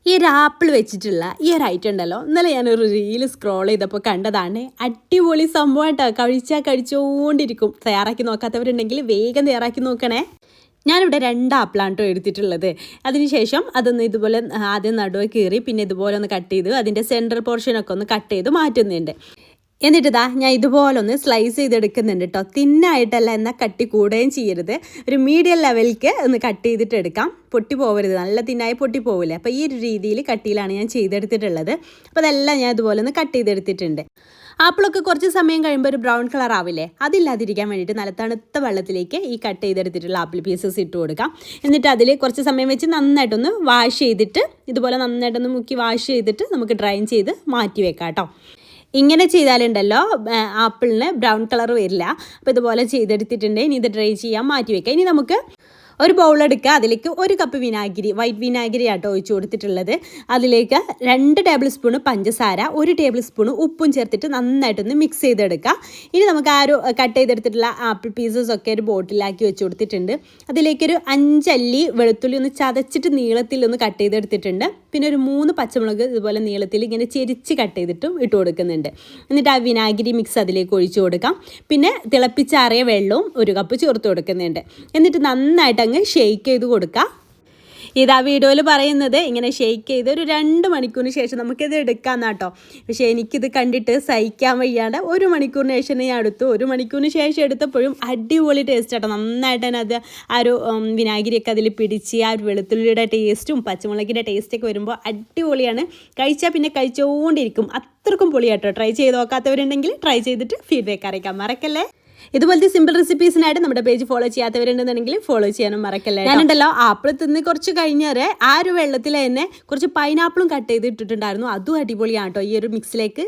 ഈ ഒരു ആപ്പിൾ വെച്ചിട്ടുള്ള ഈ ഒരു ഐറ്റം ഉണ്ടല്ലോ, ഇന്നലെ ഞാനൊരു റീൽ സ്ക്രോൾ ചെയ്തപ്പോൾ കണ്ടതാണ്. അടിപൊളി സംഭവം കേട്ടോ. കഴിച്ചുകൊണ്ടിരിക്കും. തയ്യാറാക്കി നോക്കാത്തവരുണ്ടെങ്കിൽ വേഗം തയ്യാറാക്കി നോക്കണേ. ഞാനിവിടെ 2 ആപ്പിളാണ് കേട്ടോ എടുത്തിട്ടുള്ളത്. അതിനുശേഷം അതൊന്ന് ഇതുപോലെ ആദ്യം നടുവ് കീറി, പിന്നെ ഇതുപോലെ ഒന്ന് കട്ട് ചെയ്ത് അതിൻ്റെ സെൻട്രൽ പോർഷനൊക്കെ ഒന്ന് കട്ട് ചെയ്ത് മാറ്റുന്നുണ്ട്. എന്നിട്ടിതാ ഞാൻ ഇതുപോലെ ഒന്ന് സ്ലൈസ് ചെയ്തെടുക്കുന്നുണ്ട് കേട്ടോ. തിന്നായിട്ടല്ല, എന്നാൽ കട്ടി കൂടുകയും ചെയ്യരുത്. ഒരു മീഡിയം ലെവലിലേക്ക് ഒന്ന് കട്ട് ചെയ്തിട്ട് എടുക്കാം. പൊട്ടി പോകരുത്, നല്ല തിന്നായി പൊട്ടി പോവില്ല. അപ്പോൾ ഈ ഒരു രീതിയിൽ കട്ടിയിലാണ് ഞാൻ ചെയ്തെടുത്തിട്ടുള്ളത്. അപ്പോൾ അതെല്ലാം ഞാൻ ഇതുപോലെ ഒന്ന് കട്ട് ചെയ്തെടുത്തിട്ടുണ്ട്. ആപ്പിളൊക്കെ കുറച്ച് സമയം കഴിയുമ്പോൾ ഒരു ബ്രൗൺ കളർ ആവില്ലേ, അതില്ലാതിരിക്കാൻ വേണ്ടിയിട്ട് നല്ല തണുത്ത വെള്ളത്തിലേക്ക് ഈ കട്ട് ചെയ്തെടുത്തിട്ടുള്ള ആപ്പിൾ പീസസ് ഇട്ട് കൊടുക്കാം. എന്നിട്ട് അതിൽ കുറച്ച് സമയം വെച്ച് നന്നായിട്ടൊന്ന് വാഷ് ചെയ്തിട്ട്, ഇതുപോലെ നന്നായിട്ടൊന്ന് മുക്കി വാഷ് ചെയ്തിട്ട് നമുക്ക് ഡ്രൈൻ ചെയ്ത് മാറ്റി വെക്കാം കേട്ടോ. ഇങ്ങനെ ചെയ്താലുണ്ടല്ലോ ആപ്പിളിന് ബ്രൗൺ കളർ വരില്ല. അപ്പോൾ ഇതുപോലെ ചെയ്തെടുത്തിട്ടുണ്ട്. ഇനി ഇത് ഡ്രൈ ചെയ്യാൻ മാറ്റി വെക്കാം. ഇനി നമുക്ക് ഒരു ബൗൾ എടുക്കുക. അതിലേക്ക് 1 കപ്പ് വിനാഗിരി, വൈറ്റ് വിനാഗിരി ആട്ടോ ഒഴിച്ച് കൊടുത്തിട്ടുള്ളത്. അതിലേക്ക് 2 ടേബിൾ സ്പൂണ് പഞ്ചസാര, 1 ടേബിൾ സ്പൂണ് ഉപ്പും ചേർത്തിട്ട് നന്നായിട്ടൊന്ന് മിക്സ് ചെയ്തെടുക്കുക. ഇനി നമുക്ക് ആ ഒരു കട്ട് ചെയ്തെടുത്തിട്ടുള്ള ആപ്പിൾ പീസസ് ഒക്കെ ഒരു ബോട്ടിലാക്കി വെച്ച് കൊടുത്തിട്ടുണ്ട്. അതിലേക്കൊരു 5 അല്ലി വെളുത്തുള്ളി ഒന്ന് ചതച്ചിട്ട് നീളത്തിൽ ഒന്ന് കട്ട് ചെയ്തെടുത്തിട്ടുണ്ട്. പിന്നെ ഒരു 3 പച്ചമുളക് ഇതുപോലെ നീളത്തിൽ ഇങ്ങനെ ചെരിച്ച് കട്ട് ചെയ്തിട്ടും ഇട്ട് കൊടുക്കുന്നുണ്ട്. എന്നിട്ട് ആ വിനാഗിരി മിക്സ് അതിലേക്ക് ഒഴിച്ച് കൊടുക്കാം. പിന്നെ തിളപ്പിച്ചാറിയ വെള്ളവും 1 കപ്പ് ചേർത്ത് കൊടുക്കുന്നുണ്ട്. എന്നിട്ട് നന്നായിട്ട് അങ്ങ് ഷെയ്ക്ക് ചെയ്ത് കൊടുക്കുക. ഇതാ വീഡിയോയിൽ പറയുന്നത് ഇങ്ങനെ ഷെയ്ക്ക് ചെയ്ത് ഒരു 2 മണിക്കൂറിന് ശേഷം നമുക്കിത് എടുക്കാമെന്ന് കേട്ടോ. പക്ഷേ എനിക്കിത് കണ്ടിട്ട് സഹിക്കാൻ വയ്യാണ്ട് 1 മണിക്കൂറിന് ശേഷം ഞാൻ എടുത്തു. 1 മണിക്കൂറിന് ശേഷം എടുത്തപ്പോഴും അടിപൊളി ടേസ്റ്റ് കേട്ടോ. നന്നായിട്ട് തന്നെ അത് ആ ഒരു വിനാഗിരിയൊക്കെ അതിൽ പിടിച്ച് ആ ഒരു വെളുത്തുള്ളിയുടെ ടേസ്റ്റും പച്ചമുളകിൻ്റെ ടേസ്റ്റൊക്കെ വരുമ്പോൾ അടിപൊളിയാണ്. കഴിച്ചാൽ പിന്നെ കഴിച്ചുകൊണ്ടിരിക്കും. അത്രക്കും പൊളിയാട്ടോ. ട്രൈ ചെയ്ത് നോക്കാത്തവരുണ്ടെങ്കിൽ ട്രൈ ചെയ്തിട്ട് ഫീഡ്ബാക്ക് അറിയിക്കാൻ മറക്കല്ലേ. ഇതുപോലത്തെ സിമ്പിൾ റെസിപ്പീസിനായിട്ട് നമ്മുടെ പേജ് ഫോളോ ചെയ്യാത്തവരുണ്ടെന്നുണ്ടെങ്കിൽ ഫോളോ ചെയ്യാനും മറക്കല്ലേ. ഞാനുണ്ടല്ലോ ആപ്പിൾ തിന്ന് കുറച്ച് കഴിഞ്ഞാൽ ആ ഒരു വെള്ളത്തിൽ തന്നെ കുറച്ച് പൈനാപ്പിളും കട്ട് ചെയ്ത് ഇട്ടിട്ടുണ്ടായിരുന്നു. അതും അടിപൊളിയാണ് കേട്ടോ ഈ ഒരു മിക്സിലേക്ക്.